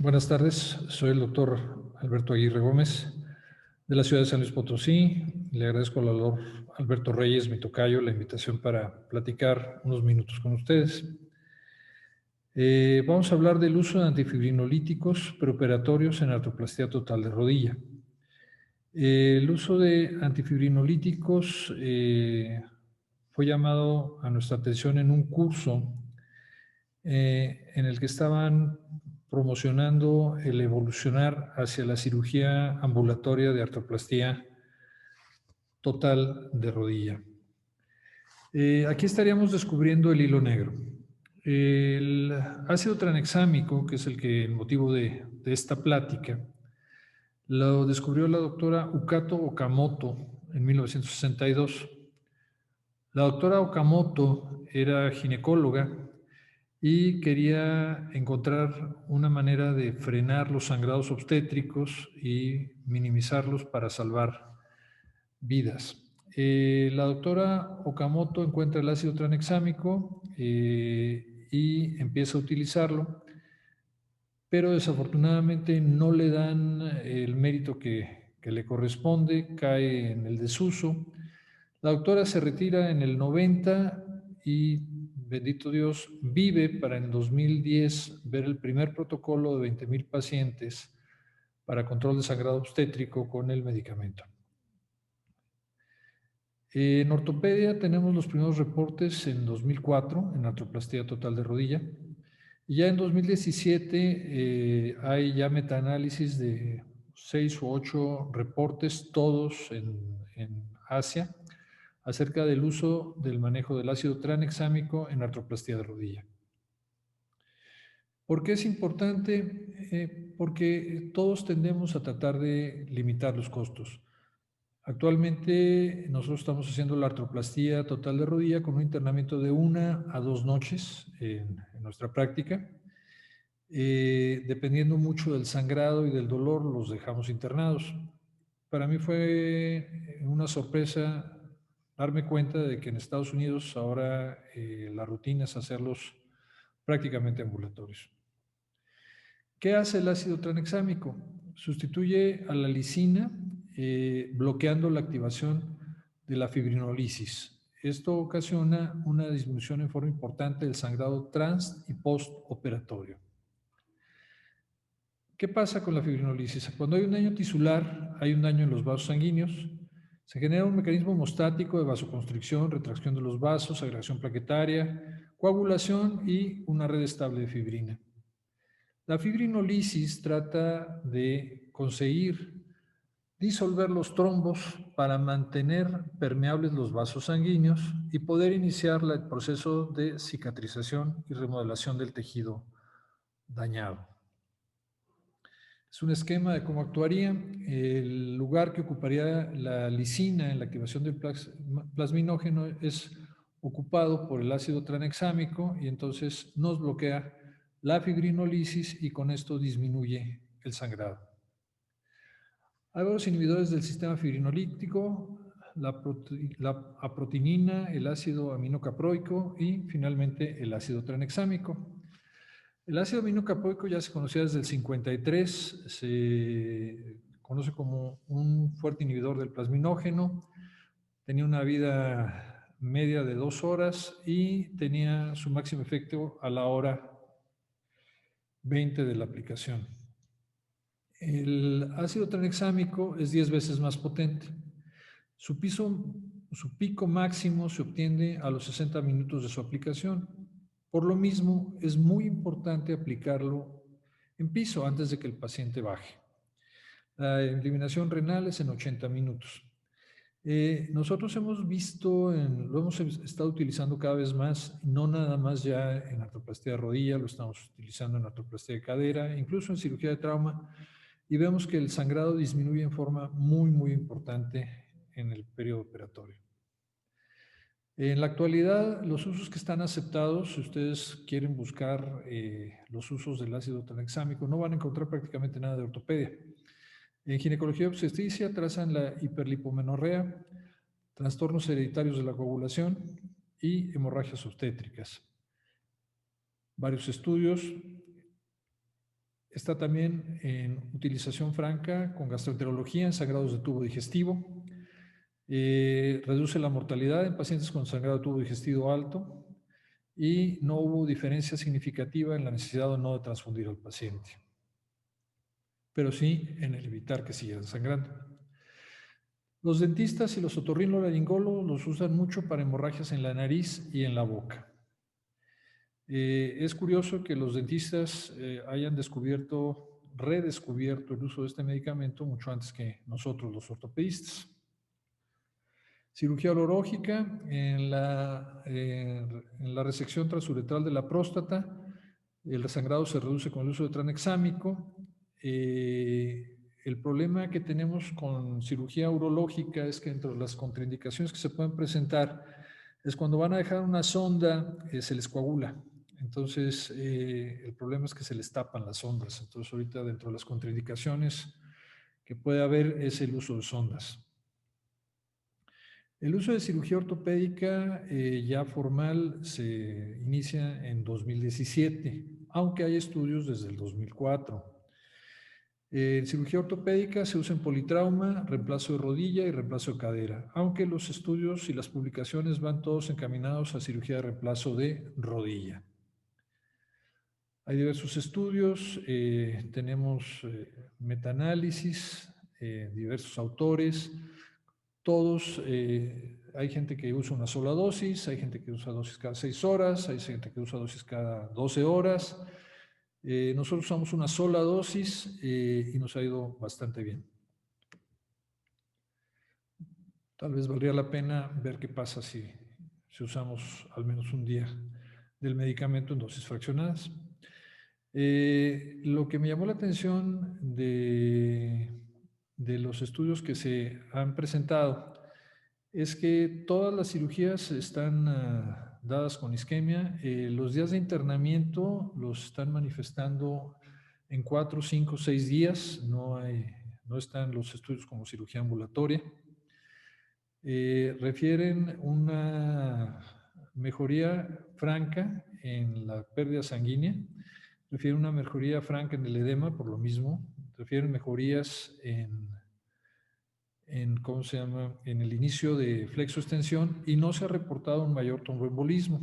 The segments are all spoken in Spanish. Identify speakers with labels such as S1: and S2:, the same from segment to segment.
S1: Buenas tardes, soy el doctor Alberto Aguirre Gómez, de la ciudad de San Luis Potosí. Le agradezco al doctor Alberto Reyes, mi tocayo, la invitación para platicar unos minutos con ustedes. Vamos a hablar del uso de antifibrinolíticos preoperatorios en artroplastía total de rodilla. El uso de antifibrinolíticos fue llamado a nuestra atención en un curso en el que estaban promocionando el evolucionar hacia la cirugía ambulatoria de artroplastía total de rodilla. Aquí estaríamos descubriendo el hilo negro. El ácido tranexámico, que es el motivo de esta plática, lo descubrió la doctora Ukato Okamoto en 1962. La doctora Okamoto era ginecóloga y quería encontrar una manera de frenar los sangrados obstétricos y minimizarlos para salvar vidas. La doctora Okamoto encuentra el ácido tranexámico y empieza a utilizarlo, pero desafortunadamente no le dan el mérito que le corresponde, cae en el desuso. La doctora se retira en el 90 y, bendito Dios, vive para en 2010 ver el primer protocolo de 20,000 pacientes para control de sangrado obstétrico con el medicamento. En ortopedia tenemos los primeros reportes en 2004 en artroplastía total de rodilla. Y ya en 2017 hay ya metaanálisis de 6 u 8 reportes, todos en Asia, acerca del uso del manejo del ácido tranexámico en artroplastía de rodilla. ¿Por qué es importante? Porque todos tendemos a tratar de limitar los costos. Actualmente nosotros estamos haciendo la artroplastía total de rodilla con un internamiento de 1 a 2 noches en nuestra práctica. Dependiendo mucho del sangrado y del dolor, los dejamos internados. Para mí fue una sorpresa darme cuenta de que en Estados Unidos ahora la rutina es hacerlos prácticamente ambulatorios. ¿Qué hace el ácido tranexámico? Sustituye a la lisina bloqueando la activación de la fibrinolisis. Esto ocasiona una disminución en forma importante del sangrado trans y postoperatorio. ¿Qué pasa con la fibrinolisis? Cuando hay un daño tisular, hay un daño en los vasos sanguíneos, se genera un mecanismo hemostático de vasoconstricción, retracción de los vasos, agregación plaquetaria, coagulación y una red estable de fibrina. La fibrinolisis trata de conseguir disolver los trombos para mantener permeables los vasos sanguíneos y poder iniciar el proceso de cicatrización y remodelación del tejido dañado. Es un esquema de cómo actuaría. El lugar que ocuparía la lisina en la activación del plasminógeno es ocupado por el ácido tranexámico y entonces nos bloquea la fibrinolisis y con esto disminuye el sangrado. Hay varios inhibidores del sistema fibrinolítico, la aprotinina, el ácido aminocaproico y finalmente el ácido tranexámico. El ácido aminocaproico ya se conocía desde el 53, se conoce como un fuerte inhibidor del plasminógeno, tenía una vida media de 2 horas y tenía su máximo efecto a la hora 20 de la aplicación. El ácido tranexámico es 10 veces más potente. Su pico máximo se obtiene a los 60 minutos de su aplicación. Por lo mismo, es muy importante aplicarlo en piso antes de que el paciente baje. La eliminación renal es en 80 minutos. Nosotros hemos visto, lo hemos estado utilizando cada vez más, no nada más ya en artroplastía de rodilla, lo estamos utilizando en artroplastía de cadera, incluso en cirugía de trauma, y vemos que el sangrado disminuye en forma muy, muy importante en el periodo operatorio. En la actualidad, los usos que están aceptados, si ustedes quieren buscar los usos del ácido tranexámico, no van a encontrar prácticamente nada de ortopedia. En ginecología y obstetricia trazan la hiperlipomenorrea, trastornos hereditarios de la coagulación y hemorragias obstétricas. Varios estudios Está también en utilización franca con gastroenterología en sangrados de tubo digestivo. Reduce la mortalidad en pacientes con sangrado de tubo digestivo alto y no hubo diferencia significativa en la necesidad o no de transfundir al paciente, pero sí en el evitar que sigan sangrando. Los dentistas y los otorrinolaringólogos los usan mucho para hemorragias en la nariz y en la boca. Es curioso que los dentistas hayan redescubierto el uso de este medicamento mucho antes que nosotros, los ortopedistas. Cirugía urológica en la resección transuretral de la próstata. El sangrado se reduce con el uso de tranexámico. El problema que tenemos con cirugía urológica es que entre las contraindicaciones que se pueden presentar es cuando van a dejar una sonda, se les coagula. Entonces, el problema es que se les tapan las sondas. Entonces, ahorita dentro de las contraindicaciones que puede haber es el uso de sondas. El uso de cirugía ortopédica ya formal se inicia en 2017, aunque hay estudios desde el 2004. En cirugía ortopédica se usa en politrauma, reemplazo de rodilla y reemplazo de cadera, aunque los estudios y las publicaciones van todos encaminados a cirugía de reemplazo de rodilla. Hay diversos estudios, tenemos metaanálisis, diversos autores, todos, hay gente que usa una sola dosis, hay gente que usa dosis cada 6 horas, hay gente que usa dosis cada 12 horas. Nosotros usamos una sola dosis y nos ha ido bastante bien. Tal vez valdría la pena ver qué pasa si usamos al menos un día del medicamento en dosis fraccionadas. Lo que me llamó la atención de los estudios que se han presentado es que todas las cirugías están dadas con isquemia. Los días de internamiento los están manifestando en 4, 5, 6 días. No están los estudios como cirugía ambulatoria. Refieren una mejoría franca en la pérdida sanguínea. Refieren una mejoría franca en el edema, por lo mismo. Refieren mejorías ¿cómo se llama?, en el inicio de flexo-extensión y no se ha reportado un mayor tromboembolismo.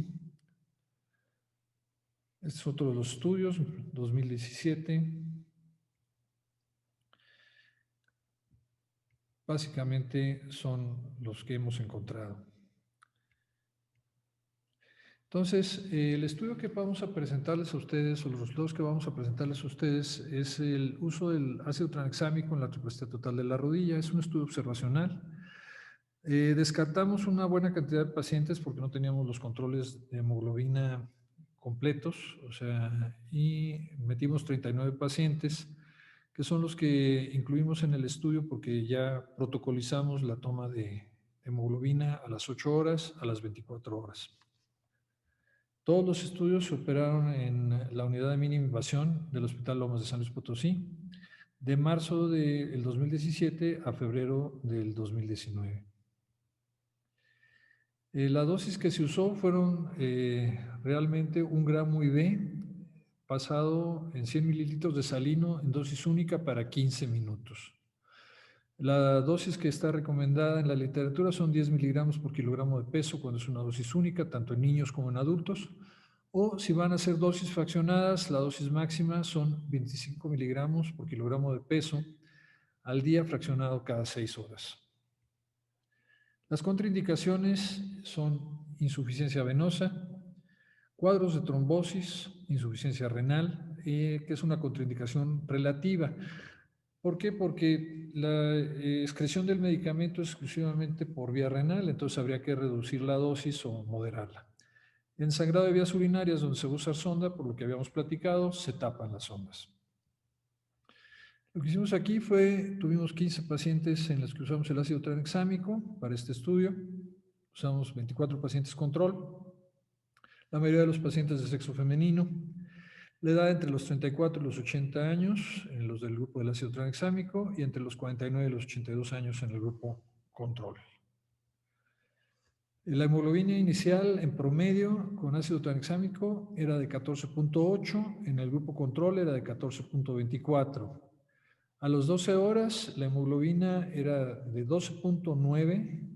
S1: Este es otro de los estudios, 2017. Básicamente son los que hemos encontrado. Entonces, el estudio que vamos a presentarles a ustedes, o los resultados que vamos a presentarles a ustedes, es el uso del ácido tranexámico en la triplastía total de la rodilla. Es un estudio observacional. Descartamos una buena cantidad de pacientes porque no teníamos los controles de hemoglobina completos, o sea, y metimos 39 pacientes, que son los que incluimos en el estudio porque ya protocolizamos la toma de hemoglobina a las 8 horas, a las 24 horas. Todos los estudios se operaron en la unidad de mínima invasión del Hospital Lomas de San Luis Potosí, de marzo del 2017 a febrero del 2019. La dosis que se usó fueron realmente 1 gramo IV pasado en 100 mililitros de salino en dosis única para 15 minutos. La dosis que está recomendada en la literatura son 10 miligramos por kilogramo de peso cuando es una dosis única, tanto en niños como en adultos. O si van a ser dosis fraccionadas, la dosis máxima son 25 miligramos por kilogramo de peso al día fraccionado cada 6 horas. Las contraindicaciones son insuficiencia venosa, cuadros de trombosis, insuficiencia renal, que es una contraindicación relativa. ¿Por qué? Porque la excreción del medicamento es exclusivamente por vía renal, entonces habría que reducir la dosis o moderarla. En sangrado de vías urinarias, donde se usa sonda, por lo que habíamos platicado, se tapan las sondas. Lo que hicimos aquí tuvimos 15 pacientes en los que usamos el ácido tranexámico para este estudio. Usamos 24 pacientes control. La mayoría de los pacientes de sexo femenino. La edad entre los 34 y los 80 años en los del grupo del ácido tranexámico y entre los 49 y los 82 años en el grupo control. La hemoglobina inicial en promedio con ácido tranexámico era de 14.8, en el grupo control era de 14.24. A las 12 horas la hemoglobina era de 12.9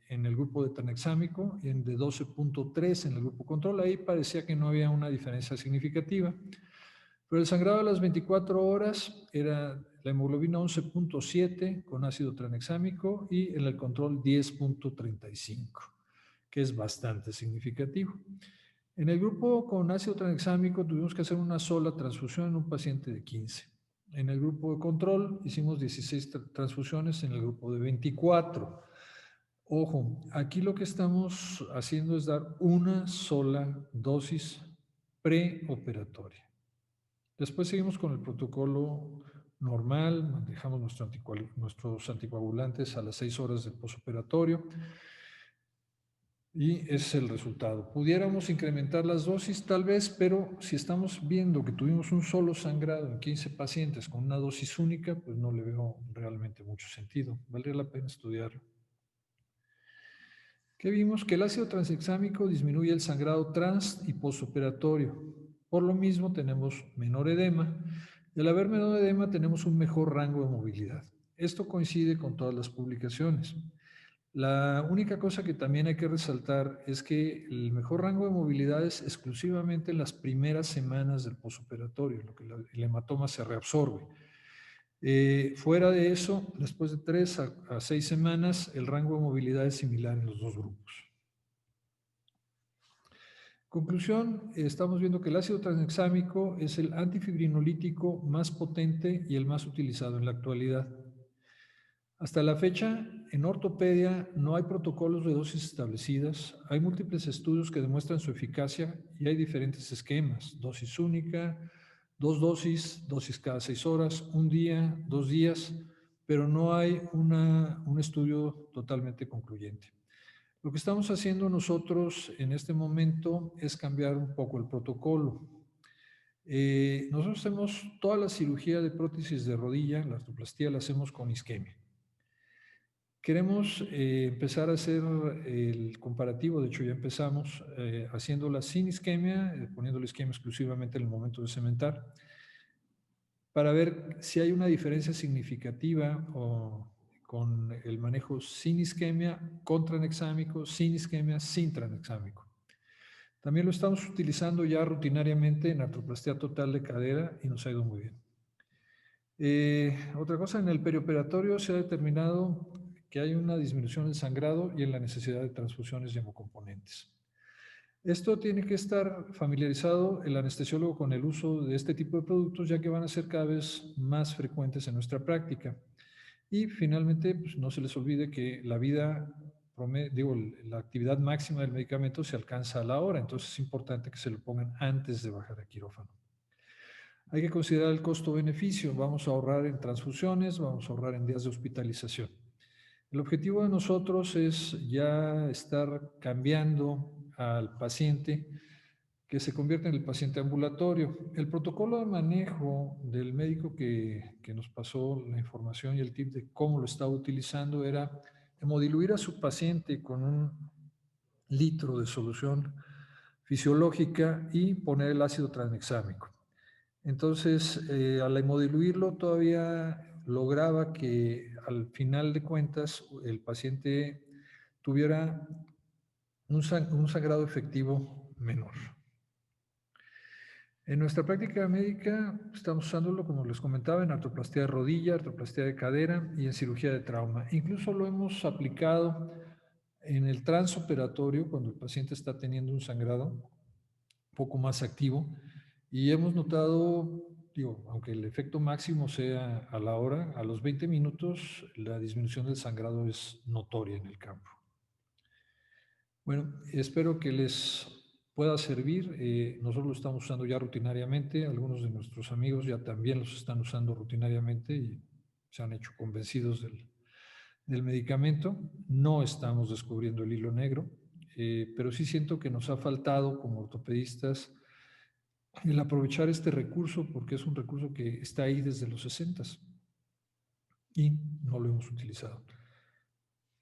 S1: en el grupo de tranexámico y de 12.3 en el grupo control. Ahí parecía que no había una diferencia significativa. Pero el sangrado a las 24 horas era la hemoglobina 11.7 con ácido tranexámico y en el control 10.35, que es bastante significativo. En el grupo con ácido tranexámico tuvimos que hacer una sola transfusión en un paciente de 15. En el grupo de control hicimos 16 transfusiones en el grupo de 24. Ojo, aquí lo que estamos haciendo es dar una sola dosis preoperatoria. Después seguimos con el protocolo normal, manejamos nuestros anticoagulantes a las 6 horas del posoperatorio y ese es el resultado. Pudiéramos incrementar las dosis tal vez, pero si estamos viendo que tuvimos un solo sangrado en 15 pacientes con una dosis única, pues no le veo realmente mucho sentido. Valdría la pena estudiarlo. ¿Qué vimos? Que el ácido transexámico disminuye el sangrado trans y posoperatorio. Por lo mismo tenemos menor edema y al haber menor edema tenemos un mejor rango de movilidad. Esto coincide con todas las publicaciones. La única cosa que también hay que resaltar es que el mejor rango de movilidad es exclusivamente en las primeras semanas del posoperatorio, lo que el hematoma se reabsorbe. Fuera de eso, después de 3 a 6 semanas, el rango de movilidad es similar en los dos grupos. Conclusión, estamos viendo que el ácido tranexámico es el antifibrinolítico más potente y el más utilizado en la actualidad. Hasta la fecha, en ortopedia no hay protocolos de dosis establecidas, hay múltiples estudios que demuestran su eficacia y hay diferentes esquemas, dosis única, 2 dosis, dosis cada 6 horas, 1 día, 2 días, pero no hay un estudio totalmente concluyente. Lo que estamos haciendo nosotros en este momento es cambiar un poco el protocolo. Nosotros hacemos toda la cirugía de prótesis de rodilla, la artroplastía la hacemos con isquemia. Queremos empezar a hacer el comparativo, de hecho ya empezamos haciéndola sin isquemia, poniendo la isquemia exclusivamente en el momento de cementar, para ver si hay una diferencia significativa con el manejo sin isquemia, con tranexámico, sin isquemia, sin tranexámico. También lo estamos utilizando ya rutinariamente en artroplastia total de cadera y nos ha ido muy bien. Otra cosa, en el perioperatorio se ha determinado que hay una disminución del sangrado y en la necesidad de transfusiones de hemocomponentes. Esto tiene que estar familiarizado el anestesiólogo con el uso de este tipo de productos, ya que van a ser cada vez más frecuentes en nuestra práctica. Y finalmente, pues, no se les olvide que la vida, la actividad máxima del medicamento se alcanza a la hora, entonces es importante que se lo pongan antes de bajar a quirófano. Hay que considerar el costo-beneficio. Vamos a ahorrar en transfusiones, vamos a ahorrar en días de hospitalización. El objetivo de nosotros es ya estar cambiando al paciente que se convierta en el paciente ambulatorio. El protocolo de manejo del médico que nos pasó la información y el tip de cómo lo estaba utilizando era hemodiluir a su paciente con 1 litro de solución fisiológica y poner el ácido tranexámico. Entonces, al hemodiluirlo todavía lograba que al final de cuentas el paciente tuviera un sangrado efectivo menor. En nuestra práctica médica estamos usándolo, como les comentaba, en artroplastia de rodilla, artroplastia de cadera y en cirugía de trauma. Incluso lo hemos aplicado en el transoperatorio cuando el paciente está teniendo un sangrado un poco más activo y hemos notado, aunque el efecto máximo sea a la hora, a los 20 minutos la disminución del sangrado es notoria en el campo. Bueno, espero que les pueda servir. Nosotros lo estamos usando ya rutinariamente, algunos de nuestros amigos ya también los están usando rutinariamente y se han hecho convencidos del medicamento. No estamos descubriendo el hilo negro, pero sí siento que nos ha faltado como ortopedistas el aprovechar este recurso porque es un recurso que está ahí desde los 60s y no lo hemos utilizado.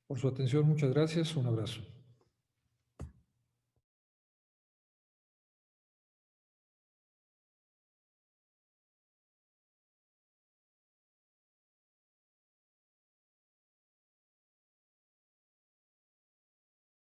S1: Por su atención, muchas gracias, un abrazo.